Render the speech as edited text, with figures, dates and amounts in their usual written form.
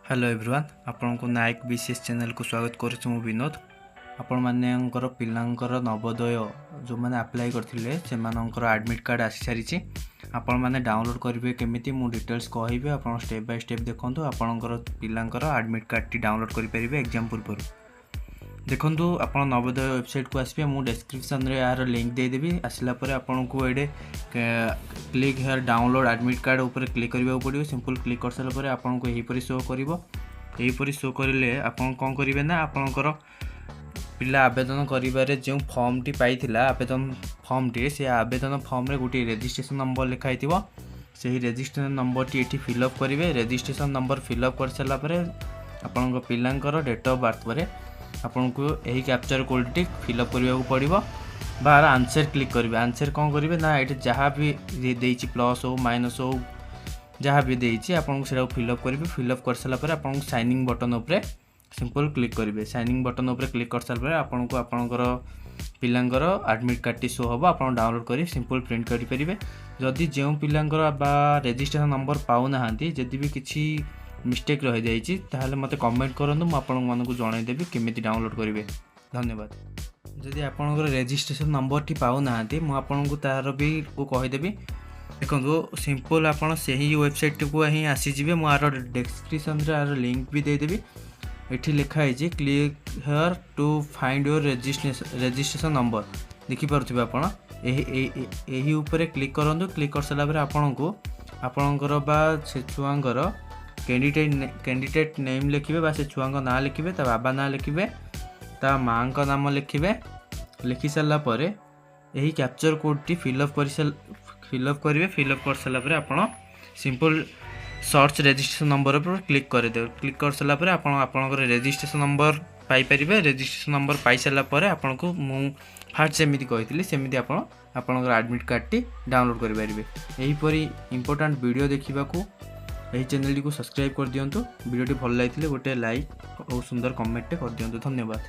Hello everyone आपन को नायक विशेष channel को स्वागत करुछु मु विनोद। आपण मानकर पिलांकर नवोदय जो मैंने अप्लाई करथिले से मानकर एडमिट कार्ड आसी सारी आपण माने डाउनलोड करेंगे केमिति मु डिटेल्स कहबे आपण स्टेप बाय स्टेप देखंतु आपणकर पिलांकर एडमिट कार्ड टी डाउनलोड करि परिबे एग्जाम पूर्व देखंतु आपण नवोदय वेबसाइट को आसबे मु डिस्क्रिप्शन रे यार लिंक दे देबी आसिला परे आपण को एडे click here download admit card ऊपर क्लिक करबा पड़ियो। सिंपल क्लिक कर सारा परे आपण को एही परि शो करिवो। एही परि शो करले आपण कोन करिवे ना आपणकर पिला आवेदन करिबारे जो फॉर्म टी पाइथिला आवेदन फॉर्म टी से आवेदन फॉर्म रे गुटी रजिस्ट्रेशन नंबर लिखा हिथिबो सेही रजिस्ट्रेशन नंबर टी एठी फिल अप करिवे। रजिस्ट्रेशन नंबर फिल अप कर साला परे आपणको पिलांकर डेट ऑफ बर्थ परे आपन को यही कैप्चर कोड टी फिल अप करबा पड़िबो। बाहर आंसर क्लिक करिवे। आंसर कोन करिवे ना एठी जहाँ भी देइछि प्लस हो माइनस हो जहाँ भी देइछि आपन को सेरा फिल अप करिवे। फिल अप कर साला परे आपन को साइनिंग बटन ऊपर सिंपल क्लिक करिवे। साइनिंग बटन ऊपर क्लिक कर साला परे आपन को आपनकर पिलांकर एडमिट कार्ड टी शो हबो। आपन डाउनलोड करि सिंपल प्रिंट करि परिबे। जदि जेउ पिलांकर बा रजिस्ट्रेशन नंबर पाउ नाहांती जदि भी किछि मिस्टेक रह जाइछि ताहले मते कमेंट करंतु मु आपन मानकु जणाइ देबी केमिति डाउनलोड करिवे। धन्यवाद। जदि आपनकर रजिस्ट्रेशन नंबर टी पाउ नाहांती मु आपन को तार भी को कहि देबी। देखो सिंपल आपन सही वेबसाइट को ही आसी जिवे। मु आर डिस्क्रिप्शन रे आर लिंक भी दे देबी। एठी लिखा है जे click here to find your registration number देखि परथिबे आपन एही ऊपर क्लिक करंतु। क्लिक कर सला परे आपन को आपनकर बा से छुआंकर कैंडिडेट नेम लिखिबे बा से छुआ का नाम लिखिबे ता बाबा नाम लिखिबे ता मां का नाम लिखिबे। लिखि साला परे एही कैप्चर कोड टी फिल अप करिवे। फिल अप कर साला परे आपण सिंपल सर्च रजिस्ट्रेशन नंबर पर क्लिक कर दे। क्लिक कर साला परे आपण आपनकर रजिस्ट्रेशन नंबर पाई परिबे। रजिस्ट्रेशन नंबर पाई साला परे आपण को मु फास्ट सेमिति कहितली सेमिति आपण आपनकर एडमिट कार्ड टी डाउनलोड करि परिबे। एही परी इंपोर्टेंट वीडियो देखिबा को यही चैनल को सब्सक्राइब कर दियंतु। वीडियो टी भल लागिले गोटे लाइक और सुंदर कमेंट कर दियंतु। धन्यवाद।